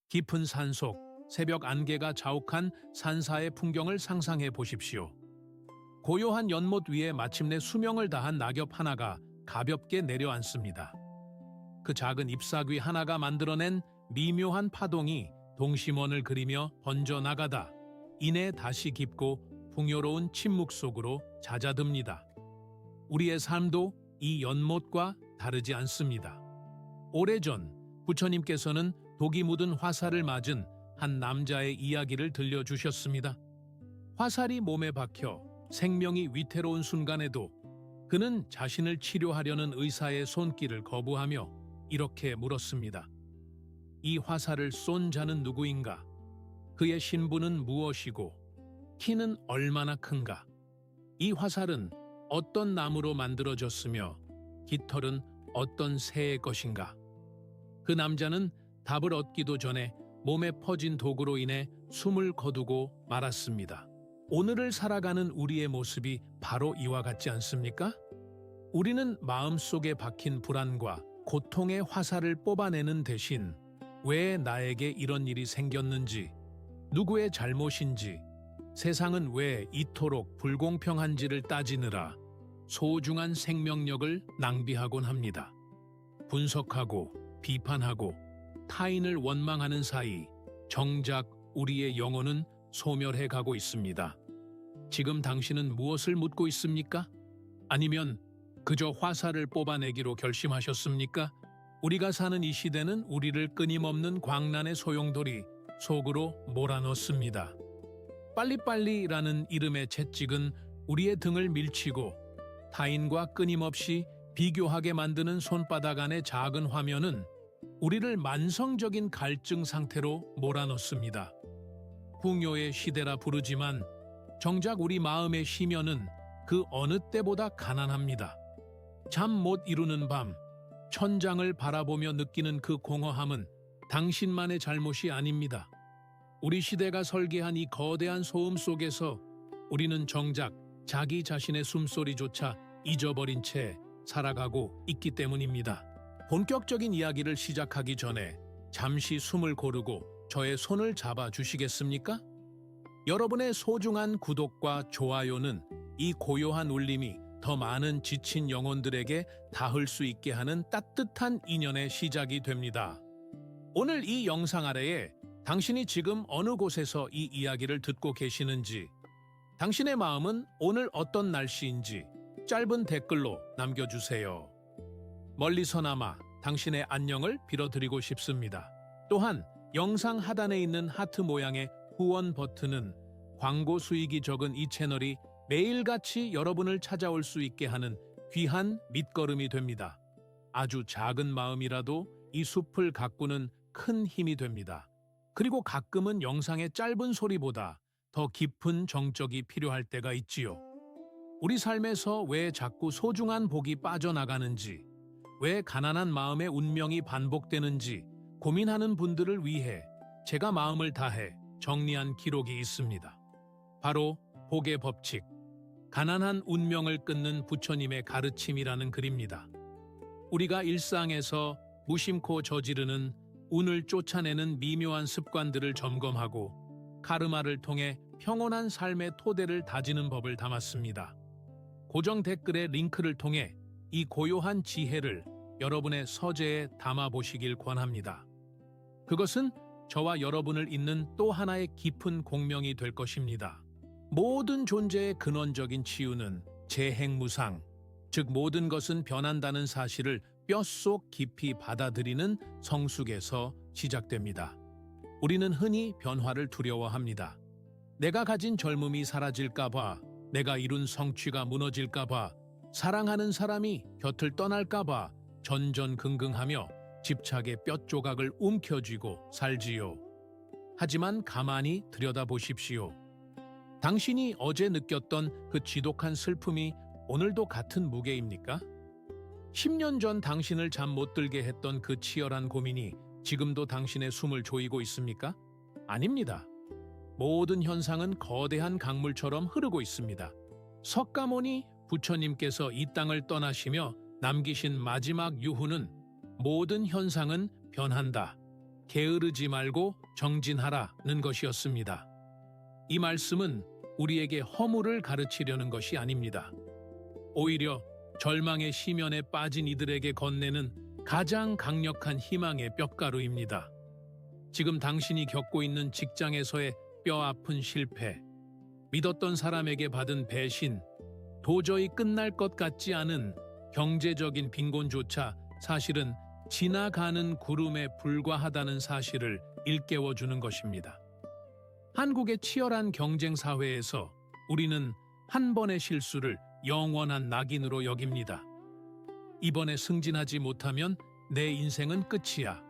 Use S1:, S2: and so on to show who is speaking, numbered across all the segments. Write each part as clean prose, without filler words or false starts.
S1: 깊은 산속, 새벽 안개가 자욱한 산사의 풍경을 상상해 보십시오. 고요한 연못 위에 마침내 수명을 다한 낙엽 하나가 가볍게 내려앉습니다. 그 작은 잎사귀 하나가 만들어낸 미묘한 파동이 동심원을 그리며 번져나가다 이내 다시 깊고 풍요로운 침묵 속으로 잦아듭니다. 우리의 삶도 이 연못과 다르지 않습니다. 오래전 부처님께서는 독이 묻은 화살을 맞은 한 남자의 이야기를 들려주셨습니다. 화살이 몸에 박혀 생명이 위태로운 순간에도 그는 자신을 치료하려는 의사의 손길을 거부하며 이렇게 물었습니다. 이 화살을 쏜 자는 누구인가? 그의 신분은 무엇이고 키는 얼마나 큰가? 이 화살은 어떤 나무로 만들어졌으며 깃털은 어떤 새의 것인가? 그 남자는 답을 얻기도 전에 몸에 퍼진 독으로 인해 숨을 거두고 말았습니다. 오늘을 살아가는 우리의 모습이 바로 이와 같지 않습니까? 우리는 마음속에 박힌 불안과 고통의 화살을 뽑아내는 대신 왜 나에게 이런 일이 생겼는지, 누구의 잘못인지, 세상은 왜 이토록 불공평한지를 따지느라 소중한 생명력을 낭비하곤 합니다. 분석하고 비판하고 타인을 원망하는 사이 정작 우리의 영혼은 소멸해 가고 있습니다. 지금 당신은 무엇을 묻고 있습니까? 아니면 그저 화살을 뽑아내기로 결심하셨습니까? 우리가 사는 이 시대는 우리를 끊임없는 광란의 소용돌이 속으로 몰아넣습니다. 빨리빨리라는 이름의 채찍은 우리의 등을 밀치고 타인과 끊임없이 비교하게 만드는 손바닥 안의 작은 화면은 우리를 만성적인 갈증 상태로 몰아넣습니다. 풍요의 시대라 부르지만 정작 우리 마음의 심연은 그 어느 때보다 가난합니다. 잠 못 이루는 밤, 천장을 바라보며 느끼는 그 공허함은 당신만의 잘못이 아닙니다. 우리 시대가 설계한 이 거대한 소음 속에서 우리는 정작 자기 자신의 숨소리조차 잊어버린 채 살아가고 있기 때문입니다. 본격적인 이야기를 시작하기 전에 잠시 숨을 고르고 저의 손을 잡아 주시겠습니까? 여러분의 소중한 구독과 좋아요는 이 고요한 울림이 더 많은 지친 영혼들에게 닿을 수 있게 하는 따뜻한 인연의 시작이 됩니다. 오늘 이 영상 아래에 당신이 지금 어느 곳에서 이 이야기를 듣고 계시는지, 당신의 마음은 오늘 어떤 날씨인지 짧은 댓글로 남겨주세요. 멀리서나마 당신의 안녕을 빌어드리고 싶습니다. 또한 영상 하단에 있는 하트 모양의 후원 버튼은 광고 수익이 적은 이 채널이 매일같이 여러분을 찾아올 수 있게 하는 귀한 밑거름이 됩니다. 아주 작은 마음이라도 이 숲을 가꾸는 큰 힘이 됩니다. 그리고 가끔은 영상의 짧은 소리보다 더 깊은 정적이 필요할 때가 있지요. 우리 삶에서 왜 자꾸 소중한 복이 빠져나가는지, 왜 가난한 마음의 운명이 반복되는지 고민하는 분들을 위해 제가 마음을 다해 정리한 기록이 있습니다. 바로 복의 법칙, 가난한 운명을 끊는 부처님의 가르침이라는 글입니다. 우리가 일상에서 무심코 저지르는 운을 쫓아내는 미묘한 습관들을 점검하고 카르마를 통해 평온한 삶의 토대를 다지는 법을 담았습니다. 고정 댓글의 링크를 통해 이 고요한 지혜를 여러분의 서재에 담아보시길 권합니다. 그것은 저와 여러분을 잇는 또 하나의 깊은 공명이 될 것입니다. 모든 존재의 근원적인 치유는 재행무상, 즉 모든 것은 변한다는 사실을 뼛속 깊이 받아들이는 성숙에서 시작됩니다. 우리는 흔히 변화를 두려워합니다. 내가 가진 젊음이 사라질까봐, 내가 이룬 성취가 무너질까봐, 사랑하는 사람이 곁을 떠날까봐 전전긍긍하며 집착의 뼛조각을 움켜쥐고 살지요. 하지만 가만히 들여다보십시오. 당신이 어제 느꼈던 그 지독한 슬픔이 오늘도 같은 무게입니까? 10년 전 당신을 잠 못 들게 했던 그 치열한 고민이 지금도 당신의 숨을 조이고 있습니까? 아닙니다. 모든 현상은 거대한 강물처럼 흐르고 있습니다. 석가모니 부처님께서 이 땅을 떠나시며 남기신 마지막 유후는 모든 현상은 변한다. 게으르지 말고 정진하라는 것이었습니다. 이 말씀은 우리에게 허물을 가르치려는 것이 아닙니다. 오히려 절망의 시면에 빠진 이들에게 건네는 가장 강력한 희망의 뼘가루입니다. 지금 당신이 겪고 있는 직장에서의 뼈아픈 실패, 믿었던 사람에게 받은 배신, 도저히 끝날 것 같지 않은 경제적인 빈곤조차 사실은 지나가는 구름에 불과하다는 사실을 일깨워주는 것입니다. 한국의 치열한 경쟁 사회에서 우리는 한 번의 실수를 영원한 낙인으로 여깁니다. 이번에 승진하지 못하면 내 인생은 끝이야.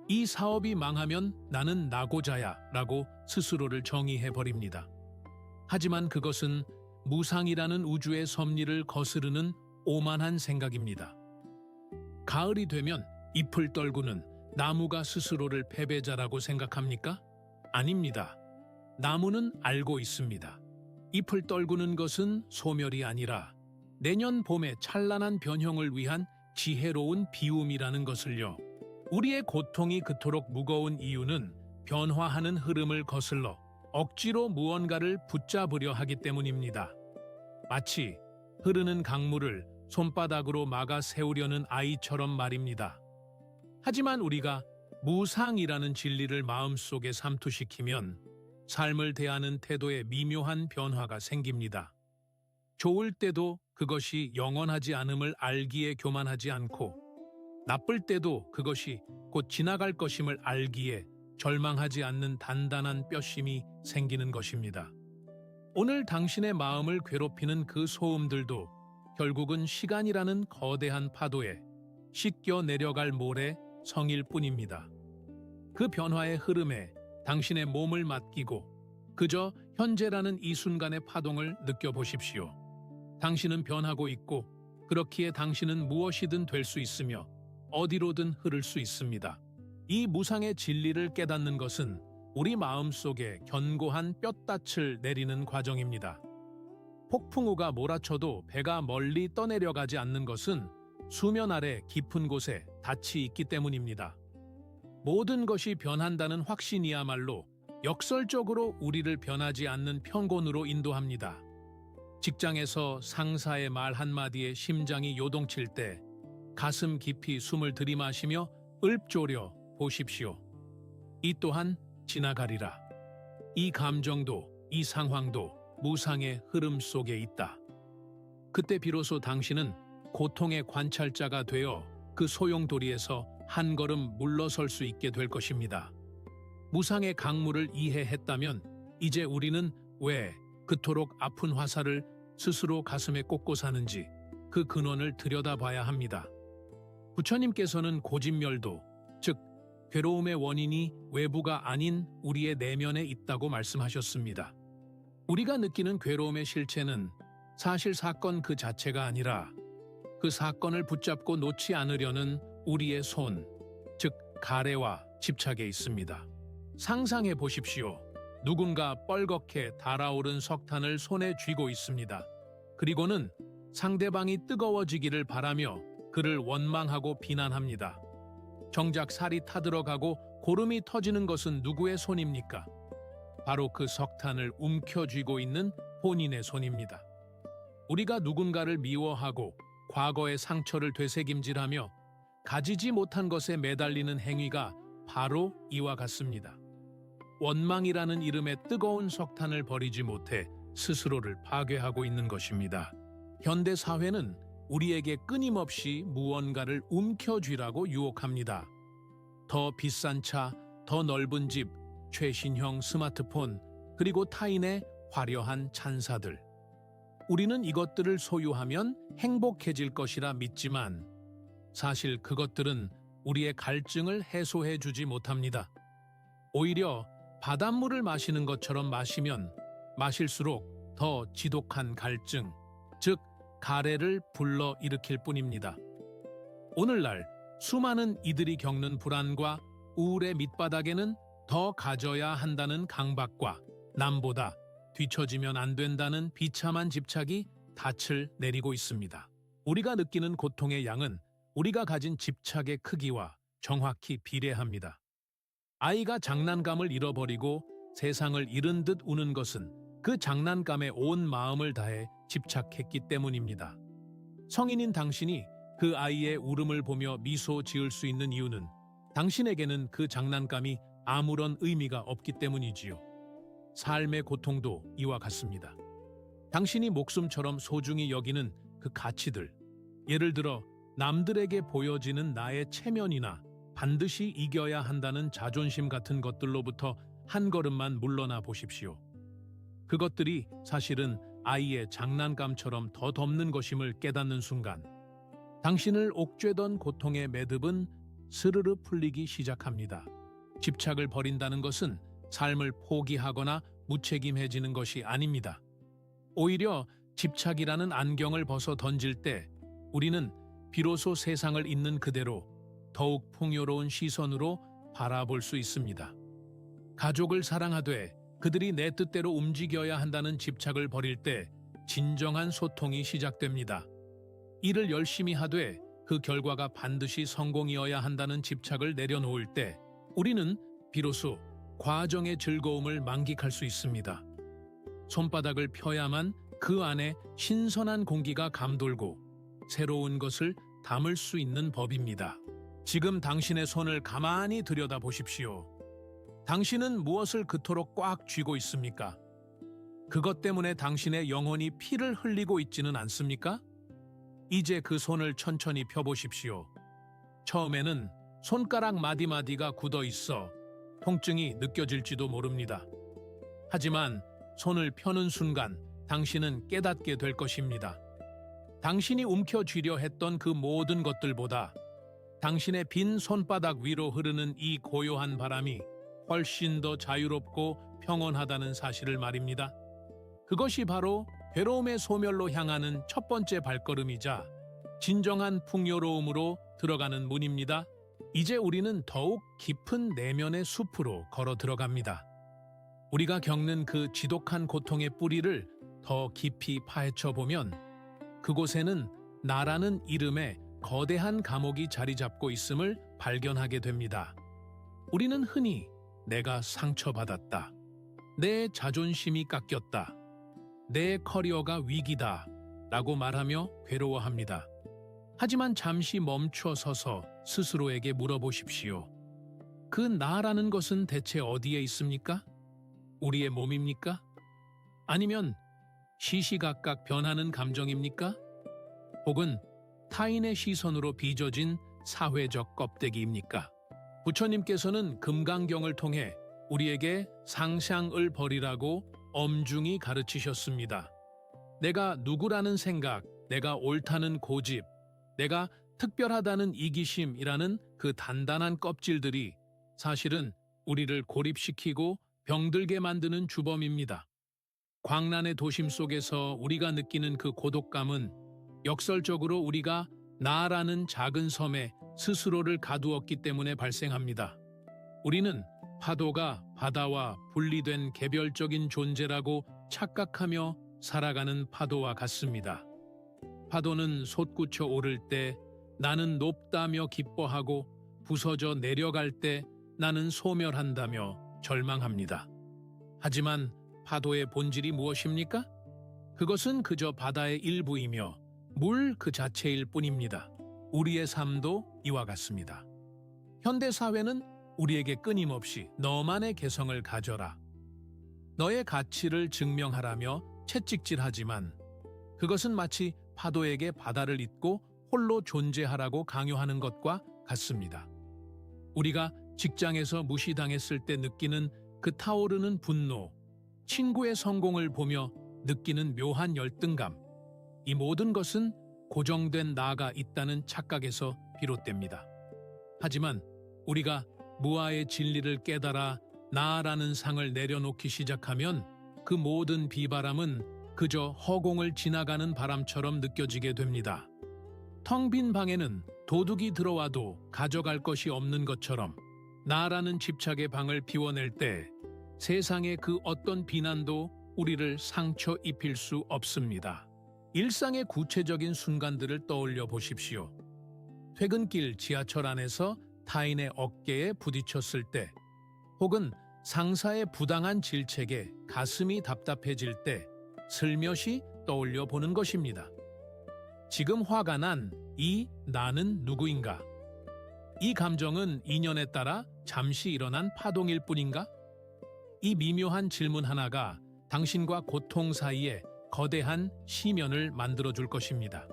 S1: 이 사업이 망하면 나는 낙오자야 라고 스스로를 정의해버립니다. 하지만 그것은 무상이라는 우주의 섭리를 거스르는 오만한 생각입니다. 가을이 되면 잎을 떨구는 나무가 스스로를 패배자라고 생각합니까? 아닙니다. 나무는 알고 있습니다. 잎을 떨구는 것은 소멸이 아니라 내년 봄의 찬란한 변형을 위한 지혜로운 비움이라는 것을요. 우리의 고통이 그토록 무거운 이유는 변화하는 흐름을 거슬러 억지로 무언가를 붙잡으려 하기 때문입니다. 마치 흐르는 강물을 손바닥으로 막아 세우려는 아이처럼 말입니다. 하지만 우리가 무상이라는 진리를 마음속에 삼투시키면 삶을 대하는 태도에 미묘한 변화가 생깁니다. 좋을 때도 그것이 영원하지 않음을 알기에 교만하지 않고, 나쁠 때도 그것이 곧 지나갈 것임을 알기에 절망하지 않는 단단한 뼈심이 생기는 것입니다. 오늘 당신의 마음을 괴롭히는 그 소음들도 결국은 시간이라는 거대한 파도에 씻겨 내려갈 모래 성일 뿐입니다. 그 변화의 흐름에 당신의 몸을 맡기고 그저 현재라는 이 순간의 파동을 느껴보십시오. 당신은 변하고 있고 그렇기에 당신은 무엇이든 될 수 있으며 어디로든 흐를 수 있습니다. 이 무상의 진리를 깨닫는 것은 우리 마음속에 견고한 뼛낯을 내리는 과정입니다. 폭풍우가 몰아쳐도 배가 멀리 떠내려가지 않는 것은 수면 아래 깊은 곳에 닻이 있기 때문입니다. 모든 것이 변한다는 확신이야말로 역설적으로 우리를 변하지 않는 편곤으로 인도합니다. 직장에서 상사의 말 한마디에 심장이 요동칠 때 가슴 깊이 숨을 들이마시며 읊조려 보십시오. 이 또한 지나가리라. 이 감정도 이 상황도 무상의 흐름 속에 있다. 그때 비로소 당신은 고통의 관찰자가 되어 그 소용돌이에서 한 걸음 물러설 수 있게 될 것입니다. 무상의 강물을 이해했다면 이제 우리는 왜 그토록 아픈 화살을 스스로 가슴에 꽂고 사는지 그 근원을 들여다봐야 합니다. 부처님께서는 고진멸도, 즉 괴로움의 원인이 외부가 아닌 우리의 내면에 있다고 말씀하셨습니다. 우리가 느끼는 괴로움의 실체는 사실 사건 그 자체가 아니라 그 사건을 붙잡고 놓지 않으려는 우리의 손, 즉 가래와 집착에 있습니다. 상상해 보십시오. 누군가 뻘겋게 달아오른 석탄을 손에 쥐고 있습니다. 그리고는 상대방이 뜨거워지기를 바라며 그를 원망하고 비난합니다. 정작 살이 타들어가고 고름이 터지는 것은 누구의 손입니까? 바로 그 석탄을 움켜쥐고 있는 본인의 손입니다. 우리가 누군가를 미워하고 과거의 상처를 되새김질하며 가지지 못한 것에 매달리는 행위가 바로 이와 같습니다. 원망이라는 이름의 뜨거운 석탄을 버리지 못해 스스로를 파괴하고 있는 것입니다. 현대 사회는 우리에게 끊임없이 무언가를 움켜쥐라고 유혹합니다. 더 비싼 차, 더 넓은 집, 최신형 스마트폰, 그리고 타인의 화려한 찬사들. 우리는 이것들을 소유하면 행복해질 것이라 믿지만 사실 그것들은 우리의 갈증을 해소해주지 못합니다. 오히려 바닷물을 마시는 것처럼 마시면 마실수록 더 지독한 갈증, 즉 가래를 불러일으킬 뿐입니다. 오늘날 수많은 이들이 겪는 불안과 우울의 밑바닥에는 더 가져야 한다는 강박과 남보다 뒤처지면 안 된다는 비참한 집착이 닻을 내리고 있습니다. 우리가 느끼는 고통의 양은 우리가 가진 집착의 크기와 정확히 비례합니다. 아이가 장난감을 잃어버리고 세상을 잃은 듯 우는 것은 그 장난감에 온 마음을 다해 집착했기 때문입니다. 성인인 당신이 그 아이의 울음을 보며 미소 지을 수 있는 이유는 당신에게는 그 장난감이 아무런 의미가 없기 때문이지요. 삶의 고통도 이와 같습니다. 당신이 목숨처럼 소중히 여기는 그 가치들, 예를 들어 남들에게 보여지는 나의 체면이나 반드시 이겨야 한다는 자존심 같은 것들로부터 한 걸음만 물러나 보십시오. 그것들이 사실은 아이의 장난감처럼 더 덮는 것임을 깨닫는 순간 당신을 옥죄던 고통의 매듭은 스르르 풀리기 시작합니다. 집착을 버린다는 것은 삶을 포기하거나 무책임해지는 것이 아닙니다. 오히려 집착이라는 안경을 벗어 던질 때 우리는 비로소 세상을 있는 그대로 더욱 풍요로운 시선으로 바라볼 수 있습니다. 가족을 사랑하되 그들이 내 뜻대로 움직여야 한다는 집착을 버릴 때 진정한 소통이 시작됩니다. 일을 열심히 하되 그 결과가 반드시 성공이어야 한다는 집착을 내려놓을 때 우리는 비로소 과정의 즐거움을 만끽할 수 있습니다. 손바닥을 펴야만 그 안에 신선한 공기가 감돌고 새로운 것을 담을 수 있는 법입니다. 지금 당신의 손을 가만히 들여다보십시오. 당신은 무엇을 그토록 꽉 쥐고 있습니까? 그것 때문에 당신의 영혼이 피를 흘리고 있지는 않습니까? 이제 그 손을 천천히 펴보십시오. 처음에는 손가락 마디마디가 굳어 있어 통증이 느껴질지도 모릅니다. 하지만 손을 펴는 순간 당신은 깨닫게 될 것입니다. 당신이 움켜쥐려 했던 그 모든 것들보다 당신의 빈 손바닥 위로 흐르는 이 고요한 바람이 훨씬 더 자유롭고 평온하다는 사실을 말입니다. 그것이 바로 괴로움의 소멸로 향하는 첫 번째 발걸음이자 진정한 풍요로움으로 들어가는 문입니다. 이제 우리는 더욱 깊은 내면의 숲으로 걸어 들어갑니다. 우리가 겪는 그 지독한 고통의 뿌리를 더 깊이 파헤쳐 보면 그곳에는 나라는 이름의 거대한 감옥이 자리 잡고 있음을 발견하게 됩니다. 우리는 흔히 내가 상처받았다, 내 자존심이 깎였다, 내 커리어가 위기다 라고 말하며 괴로워합니다. 하지만 잠시 멈춰 서서 스스로에게 물어보십시오. 그 나라는 것은 대체 어디에 있습니까? 우리의 몸입니까? 아니면 시시각각 변하는 감정입니까? 혹은 타인의 시선으로 빚어진 사회적 껍데기입니까? 부처님께서는 금강경을 통해 우리에게 상상을 버리라고 엄중히 가르치셨습니다. 내가 누구라는 생각, 내가 옳다는 고집, 내가 특별하다는 이기심이라는 그 단단한 껍질들이 사실은 우리를 고립시키고 병들게 만드는 주범입니다. 광란의 도심 속에서 우리가 느끼는 그 고독감은 역설적으로 우리가 나라는 작은 섬에 스스로를 가두었기 때문에 발생합니다. 우리는 파도가 바다와 분리된 개별적인 존재라고 착각하며 살아가는 파도와 같습니다. 파도는 솟구쳐 오를 때 나는 높다며 기뻐하고 부서져 내려갈 때 나는 소멸한다며 절망합니다. 하지만 파도의 본질이 무엇입니까? 그것은 그저 바다의 일부이며 물 그 자체일 뿐입니다. 우리의 삶도 이와 같습니다. 현대사회는 우리에게 끊임없이 너만의 개성을 가져라, 너의 가치를 증명하라며 채찍질하지만 그것은 마치 파도에게 바다를 잇고 홀로 존재하라고 강요하는 것과 같습니다. 우리가 직장에서 무시당했을 때 느끼는 그 타오르는 분노, 친구의 성공을 보며 느끼는 묘한 열등감, 이 모든 것은 고정된 나가 있다는 착각에서 비롯됩니다. 하지만 우리가 무아의 진리를 깨달아 나라는 상을 내려놓기 시작하면 그 모든 비바람은 그저 허공을 지나가는 바람처럼 느껴지게 됩니다. 텅 빈 방에는 도둑이 들어와도 가져갈 것이 없는 것처럼 나라는 집착의 방을 비워낼 때 세상의 그 어떤 비난도 우리를 상처 입힐 수 없습니다. 일상의 구체적인 순간들을 떠올려 보십시오. 퇴근길 지하철 안에서 타인의 어깨에 부딪혔을 때, 혹은 상사의 부당한 질책에 가슴이 답답해질 때 슬며시 떠올려 보는 것입니다. 지금 화가 난 이 나는 누구인가? 이 감정은 인연에 따라 잠시 일어난 파동일 뿐인가? 이 미묘한 질문 하나가 당신과 고통 사이에 거대한 시면을 만들어줄 것입니다.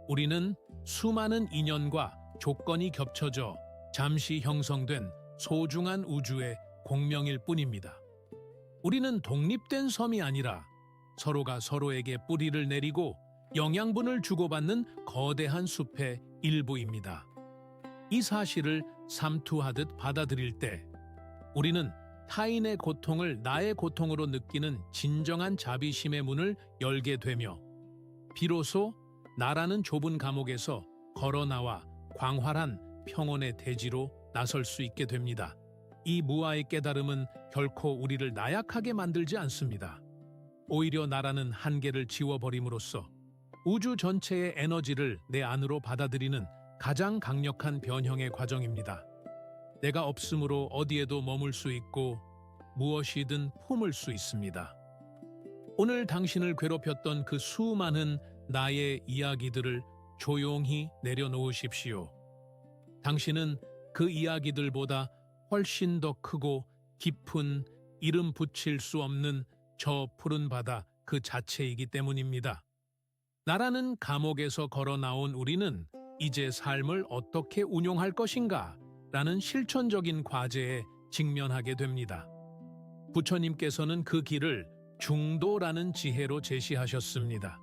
S1: 우리는 수많은 인연과 조건이 겹쳐져 잠시 형성된 소중한 우주의 공명일 뿐입니다. 우리는 독립된 섬이 아니라 서로가 서로에게 뿌리를 내리고 영양분을 주고받는 거대한 숲의 일부입니다. 이 사실을 삼투하듯 받아들일 때 우리는 타인의 고통을 나의 고통으로 느끼는 진정한 자비심의 문을 열게 되며 비로소 나라는 좁은 감옥에서 걸어나와 광활한 평온의 대지로 나설 수 있게 됩니다. 이 무아의 깨달음은 결코 우리를 나약하게 만들지 않습니다. 오히려 나라는 한계를 지워버림으로써 우주 전체의 에너지를 내 안으로 받아들이는 가장 강력한 변형의 과정입니다. 내가 없으므로 어디에도 머물 수 있고 무엇이든 품을 수 있습니다. 오늘 당신을 괴롭혔던 그 수많은 나의 이야기들을 조용히 내려놓으십시오. 당신은 그 이야기들보다 훨씬 더 크고 깊은 이름 붙일 수 없는 저 푸른 바다 그 자체이기 때문입니다. 나라는 감옥에서 걸어 나온 우리는 이제 삶을 어떻게 운용할 것인가? 라는 실천적인 과제에 직면하게 됩니다. 부처님께서는 그 길을 중도라는 지혜로 제시하셨습니다.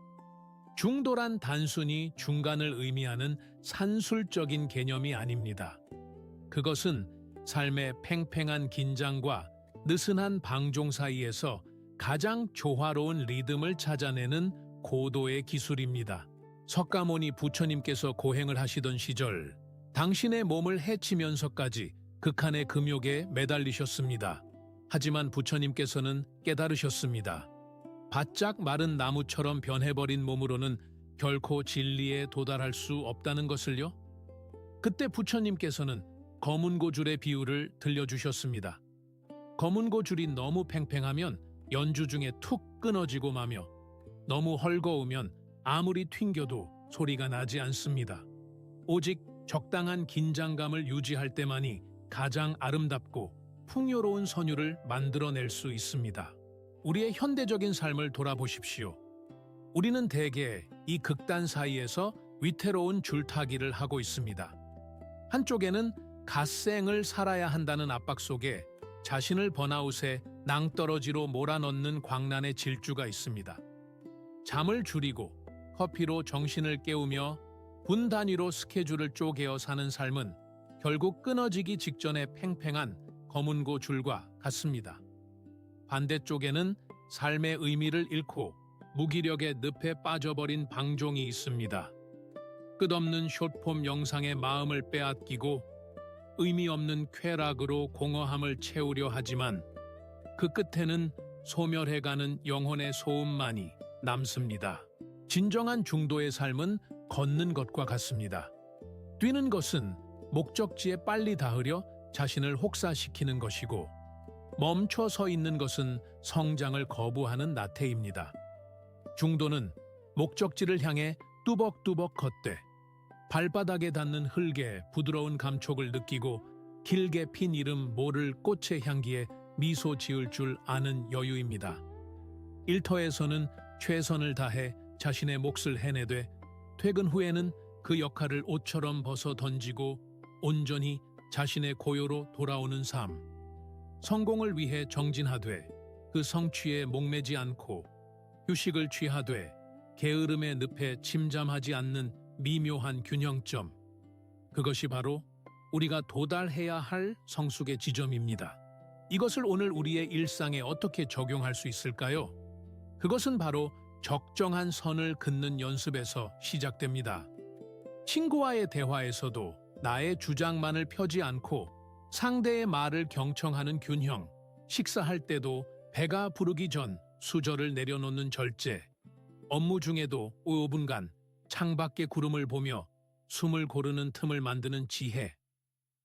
S1: 중도란 단순히 중간을 의미하는 산술적인 개념이 아닙니다. 그것은 삶의 팽팽한 긴장과 느슨한 방종 사이에서 가장 조화로운 리듬을 찾아내는 고도의 기술입니다. 석가모니 부처님께서 고행을 하시던 시절 당신의 몸을 해치면서까지 극한의 금욕에 매달리셨습니다. 하지만 부처님께서는 깨달으셨습니다. 바짝 마른 나무처럼 변해버린 몸으로는 결코 진리에 도달할 수 없다는 것을요. 그때 부처님께서는 거문고줄의 비유를 들려주셨습니다. 거문고줄이 너무 팽팽하면 연주 중에 툭 끊어지고 마며 너무 헐거우면 아무리 튕겨도 소리가 나지 않습니다. 오직 적당한 긴장감을 유지할 때만이 가장 아름답고 풍요로운 선율을 만들어낼 수 있습니다. 우리의 현대적인 삶을 돌아보십시오. 우리는 대개 이 극단 사이에서 위태로운 줄타기를 하고 있습니다. 한쪽에는 갓생을 살아야 한다는 압박 속에 자신을 번아웃에 낭떠러지로 몰아넣는 광란의 질주가 있습니다. 잠을 줄이고 커피로 정신을 깨우며 분 단위로 스케줄을 쪼개어 사는 삶은 결국 끊어지기 직전의 팽팽한 거문고 줄과 같습니다. 반대쪽에는 삶의 의미를 잃고 무기력의 늪에 빠져버린 방종이 있습니다. 끝없는 숏폼 영상에 마음을 빼앗기고 의미 없는 쾌락으로 공허함을 채우려 하지만 그 끝에는 소멸해가는 영혼의 소음만이 남습니다. 진정한 중도의 삶은 걷는 것과 같습니다. 뛰는 것은 목적지에 빨리 닿으려 자신을 혹사시키는 것이고 멈춰 서 있는 것은 성장을 거부하는 나태입니다. 중도는 목적지를 향해 뚜벅뚜벅 걷되 발바닥에 닿는 흙의 부드러운 감촉을 느끼고 길게 핀 이름 모를 꽃의 향기에 미소 지을 줄 아는 여유입니다. 일터에서는 최선을 다해 자신의 몫을 해내되 퇴근 후에는 그 역할을 옷처럼 벗어 던지고 온전히 자신의 고요로 돌아오는 삶. 성공을 위해 정진하되 그 성취에 목매지 않고 휴식을 취하되 게으름의 늪에 침잠하지 않는 미묘한 균형점. 그것이 바로 우리가 도달해야 할 성숙의 지점입니다. 이것을 오늘 우리의 일상에 어떻게 적용할 수 있을까요? 그것은 바로 적정한 선을 긋는 연습에서 시작됩니다. 친구와의 대화에서도 나의 주장만을 펴지 않고 상대의 말을 경청하는 균형, 식사할 때도 배가 부르기 전 수저를 내려놓는 절제, 업무 중에도 5분간 창밖의 구름을 보며 숨을 고르는 틈을 만드는 지혜.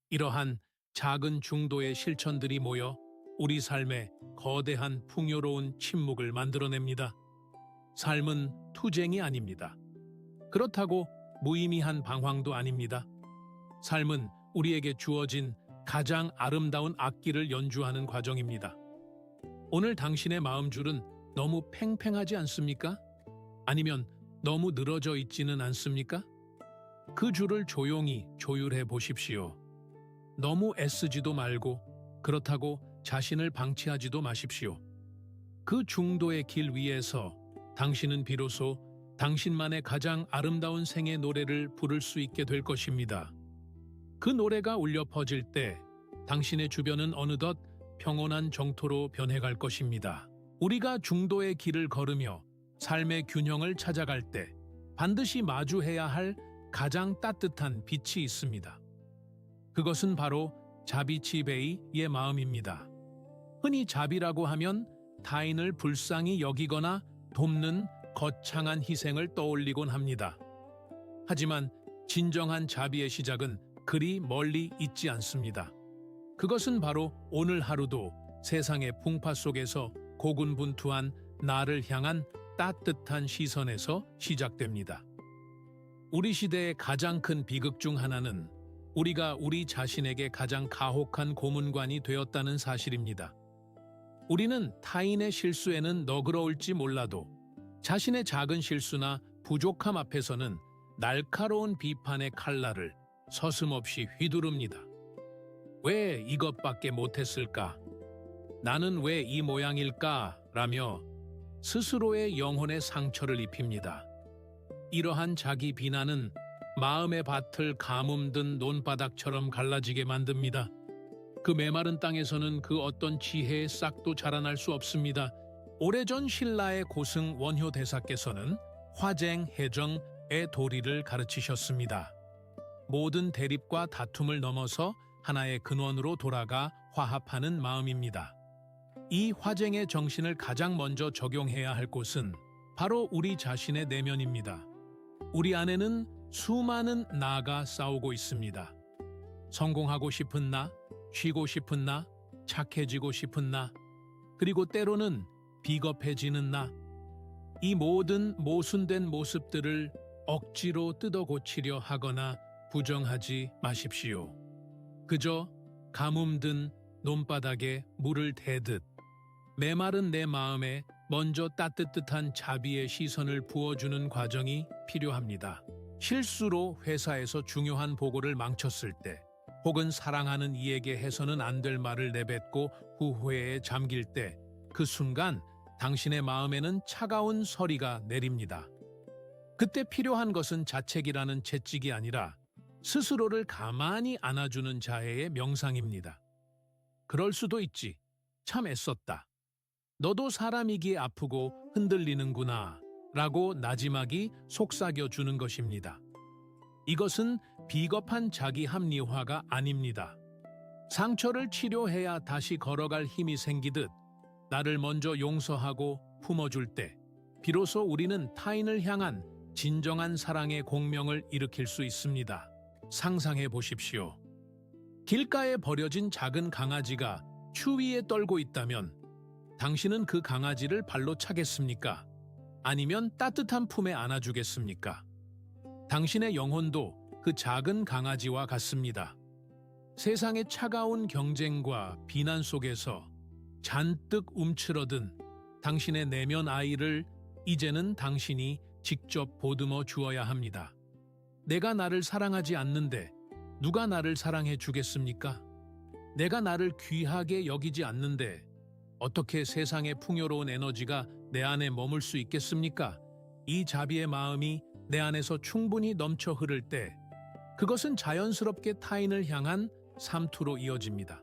S1: 이러한 작은 중도의 실천들이 모여 우리 삶에 거대한 풍요로운 침묵을 만들어냅니다. 삶은 투쟁이 아닙니다. 그렇다고 무의미한 방황도 아닙니다. 삶은 우리에게 주어진 가장 아름다운 악기를 연주하는 과정입니다. 오늘 당신의 마음줄은 너무 팽팽하지 않습니까? 아니면 너무 늘어져 있지는 않습니까? 그 줄을 조용히 조율해 보십시오. 너무 애쓰지도 말고 그렇다고 자신을 방치하지도 마십시오. 그 중도의 길 위에서 당신은 비로소 당신만의 가장 아름다운 생의 노래를 부를 수 있게 될 것입니다. 그 노래가 울려 퍼질 때 당신의 주변은 어느덧 평온한 정토로 변해갈 것입니다. 우리가 중도의 길을 걸으며 삶의 균형을 찾아갈 때 반드시 마주해야 할 가장 따뜻한 빛이 있습니다. 그것은 바로 자비치베이의 마음입니다. 흔히 자비라고 하면 타인을 불쌍히 여기거나 돕는 거창한 희생을 떠올리곤 합니다. 하지만 진정한 자비의 시작은 그리 멀리 있지 않습니다. 그것은 바로 오늘 하루도 세상의 풍파 속에서 고군분투한 나를 향한 따뜻한 시선에서 시작됩니다. 우리 시대의 가장 큰 비극 중 하나는 우리가 우리 자신에게 가장 가혹한 고문관이 되었다는 사실입니다. 우리는 타인의 실수에는 너그러울지 몰라도 자신의 작은 실수나 부족함 앞에서는 날카로운 비판의 칼날을 서슴없이 휘두릅니다. 왜 이것밖에 못했을까? 나는 왜 이 모양일까? 라며 스스로의 영혼에 상처를 입힙니다. 이러한 자기 비난은 마음의 밭을 가뭄든 논바닥처럼 갈라지게 만듭니다. 그 메마른 땅에서는 그 어떤 지혜의 싹도 자라날 수 없습니다. 오래전 신라의 고승 원효 대사께서는 화쟁, 해정의 도리를 가르치셨습니다. 모든 대립과 다툼을 넘어서 하나의 근원으로 돌아가 화합하는 마음입니다. 이 화쟁의 정신을 가장 먼저 적용해야 할 곳은 바로 우리 자신의 내면입니다. 우리 안에는 수많은 나가 싸우고 있습니다. 성공하고 싶은 나, 쉬고 싶은 나, 착해지고 싶은 나, 그리고 때로는 비겁해지는 나. 이 모든 모순된 모습들을 억지로 뜯어 고치려 하거나 부정하지 마십시오. 그저 가뭄든 논바닥에 물을 대듯 메마른 내 마음에 먼저 따뜻한 자비의 시선을 부어주는 과정이 필요합니다. 실수로 회사에서 중요한 보고를 망쳤을 때, 혹은 사랑하는 이에게 해서는 안 될 말을 내뱉고 후회에 잠길 때, 그 순간 당신의 마음에는 차가운 서리가 내립니다. 그때 필요한 것은 자책이라는 채찍이 아니라 스스로를 가만히 안아주는 자해의 명상입니다. 그럴 수도 있지. 참 애썼다. 너도 사람이기에 아프고 흔들리는구나 라고 나지막이 속삭여주는 것입니다. 이것은 비겁한 자기 합리화가 아닙니다. 상처를 치료해야 다시 걸어갈 힘이 생기듯 나를 먼저 용서하고 품어줄 때 비로소 우리는 타인을 향한 진정한 사랑의 공명을 일으킬 수 있습니다. 상상해 보십시오. 길가에 버려진 작은 강아지가 추위에 떨고 있다면 당신은 그 강아지를 발로 차겠습니까? 아니면 따뜻한 품에 안아주겠습니까? 당신의 영혼도 그 작은 강아지와 같습니다. 세상의 차가운 경쟁과 비난 속에서 잔뜩 움츠러든 당신의 내면 아이를 이제는 당신이 직접 보듬어 주어야 합니다. 내가 나를 사랑하지 않는데 누가 나를 사랑해 주겠습니까? 내가 나를 귀하게 여기지 않는데 어떻게 세상의 풍요로운 에너지가 내 안에 머물 수 있겠습니까? 이 자비의 마음이 내 안에서 충분히 넘쳐 흐를 때 그것은 자연스럽게 타인을 향한 삼투로 이어집니다.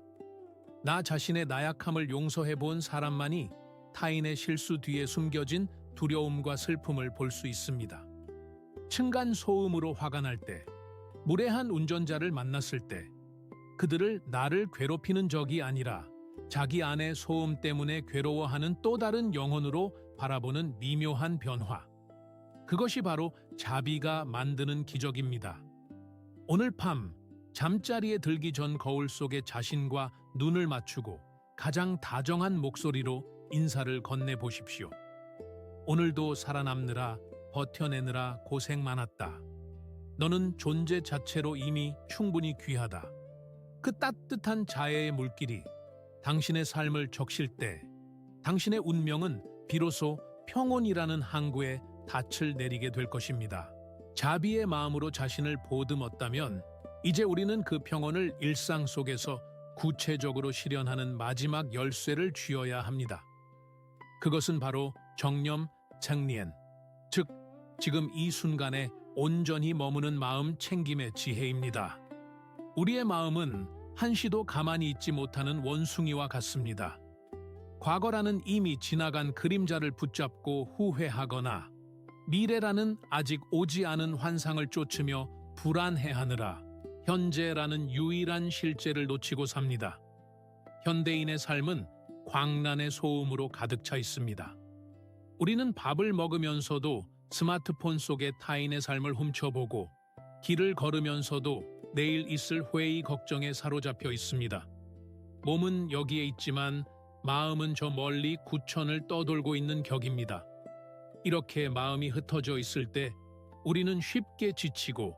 S1: 나 자신의 나약함을 용서해 본 사람만이 타인의 실수 뒤에 숨겨진 두려움과 슬픔을 볼 수 있습니다. 층간 소음으로 화가 날 때, 무례한 운전자를 만났을 때 그들을 나를 괴롭히는 적이 아니라 자기 안의 소음 때문에 괴로워하는 또 다른 영혼으로 바라보는 미묘한 변화. 그것이 바로 자비가 만드는 기적입니다. 오늘 밤 잠자리에 들기 전 거울 속에 자신과 눈을 맞추고 가장 다정한 목소리로 인사를 건네보십시오. 오늘도 살아남느라 버텨내느라 고생 많았다. 너는 존재 자체로 이미 충분히 귀하다. 그 따뜻한 자애의 물길이 당신의 삶을 적실 때 당신의 운명은 비로소 평온이라는 항구에 닻을 내리게 될 것입니다. 자비의 마음으로 자신을 보듬었다면 이제 우리는 그 평온을 일상 속에서 구체적으로 실현하는 마지막 열쇠를 쥐어야 합니다. 그것은 바로 정념 청리엔, 즉 지금 이 순간에 온전히 머무는 마음 챙김의 지혜입니다. 우리의 마음은 한시도 가만히 있지 못하는 원숭이와 같습니다. 과거라는 이미 지나간 그림자를 붙잡고 후회하거나 미래라는 아직 오지 않은 환상을 쫓으며 불안해하느라 현재라는 유일한 실제를 놓치고 삽니다. 현대인의 삶은 광란의 소음으로 가득 차 있습니다. 우리는 밥을 먹으면서도 스마트폰 속에 타인의 삶을 훔쳐보고 길을 걸으면서도 내일 있을 회의 걱정에 사로잡혀 있습니다. 몸은 여기에 있지만 마음은 저 멀리 구천을 떠돌고 있는 격입니다. 이렇게 마음이 흩어져 있을 때 우리는 쉽게 지치고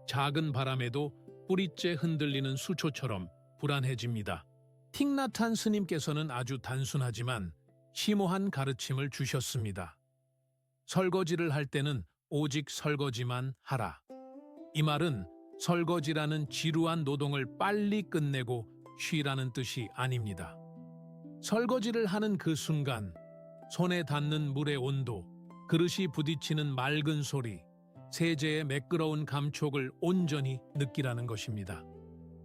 S1: 작은 바람에도 뿌리째 흔들리는 수초처럼 불안해집니다. 틱나탄 스님께서는 아주 단순하지만 심오한 가르침을 주셨습니다. 설거지를 할 때는 오직 설거지만 하라. 이 말은 설거지라는 지루한 노동을 빨리 끝내고 쉬라는 뜻이 아닙니다. 설거지를 하는 그 순간 손에 닿는 물의 온도, 그릇이 부딪히는 맑은 소리, 세제의 매끄러운 감촉을 온전히 느끼라는 것입니다.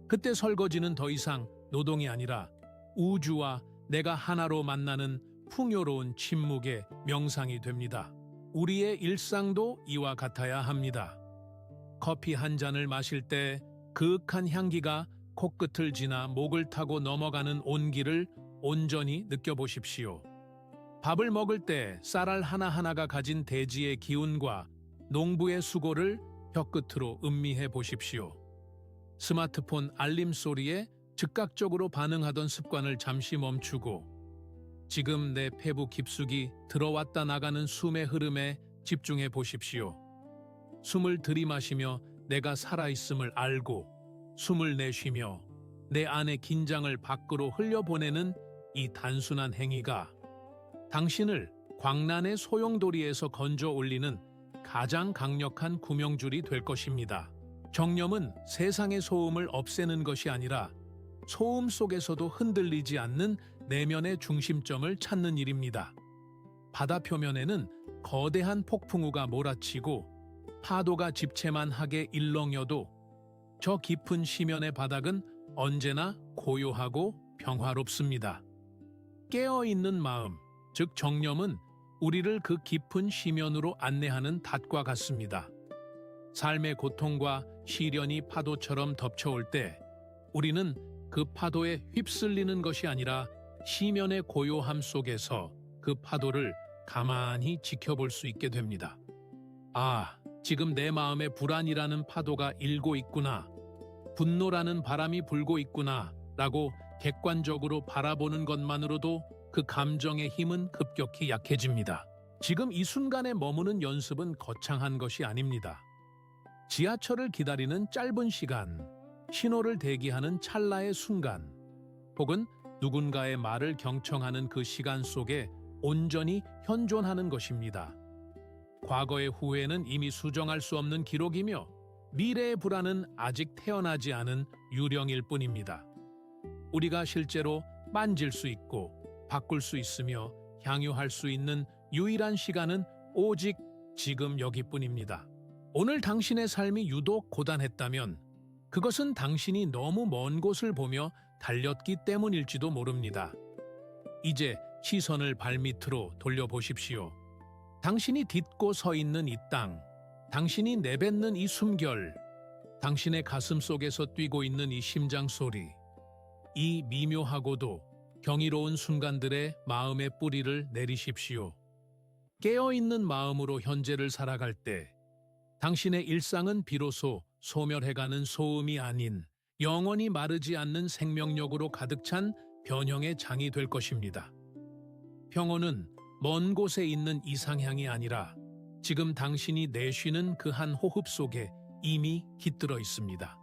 S1: 그때 설거지는 더 이상 노동이 아니라 우주와 내가 하나로 만나는 풍요로운 침묵의 명상이 됩니다. 우리의 일상도 이와 같아야 합니다. 커피 한 잔을 마실 때 그윽한 향기가 코끝을 지나 목을 타고 넘어가는 온기를 온전히 느껴보십시오. 밥을 먹을 때 쌀알 하나하나가 가진 대지의 기운과 농부의 수고를 혀끝으로 음미해 보십시오. 스마트폰 알림 소리에 즉각적으로 반응하던 습관을 잠시 멈추고 지금 내 폐부 깊숙이 들어왔다 나가는 숨의 흐름에 집중해 보십시오. 숨을 들이마시며 내가 살아있음을 알고 숨을 내쉬며 내 안의 긴장을 밖으로 흘려보내는 이 단순한 행위가 당신을 광란의 소용돌이에서 건져 올리는 가장 강력한 구명줄이 될 것입니다. 정념은 세상의 소음을 없애는 것이 아니라 소음 속에서도 흔들리지 않는 내면의 중심점을 찾는 일입니다. 바다 표면에는 거대한 폭풍우가 몰아치고 파도가 집채만하게 일렁여도 저 깊은 시면의 바닥은 언제나 고요하고 평화롭습니다. 깨어있는 마음, 즉 정념은 우리를 그 깊은 시면으로 안내하는 닷과 같습니다. 삶의 고통과 시련이 파도처럼 덮쳐올 때 우리는 그 파도에 휩쓸리는 것이 아니라 시면의 고요함 속에서 그 파도를 가만히 지켜볼 수 있게 됩니다. 아, 지금 내 마음에 불안이라는 파도가 일고 있구나. 분노라는 바람이 불고 있구나. 라고 객관적으로 바라보는 것만으로도 그 감정의 힘은 급격히 약해집니다. 지금 이 순간에 머무는 연습은 거창한 것이 아닙니다. 지하철을 기다리는 짧은 시간, 신호를 대기하는 찰나의 순간, 혹은 누군가의 말을 경청하는 그 시간 속에 온전히 현존하는 것입니다. 과거의 후회는 이미 수정할 수 없는 기록이며 미래의 불안은 아직 태어나지 않은 유령일 뿐입니다. 우리가 실제로 만질 수 있고 바꿀 수 있으며 향유할 수 있는 유일한 시간은 오직 지금 여기뿐입니다. 오늘 당신의 삶이 유독 고단했다면 그것은 당신이 너무 먼 곳을 보며 달렸기 때문일지도 모릅니다. 이제 시선을 발밑으로 돌려보십시오. 당신이 딛고 서 있는 이 땅, 당신이 내뱉는 이 숨결, 당신의 가슴 속에서 뛰고 있는 이 심장 소리, 이 미묘하고도 경이로운 순간들의 마음의 뿌리를 내리십시오. 깨어있는 마음으로 현재를 살아갈 때 당신의 일상은 비로소 소멸해가는 소음이 아닌 영원히 마르지 않는 생명력으로 가득 찬 변형의 장이 될 것입니다. 평온은 먼 곳에 있는 이상향이 아니라 지금 당신이 내쉬는 그 한 호흡 속에 이미 깃들어 있습니다.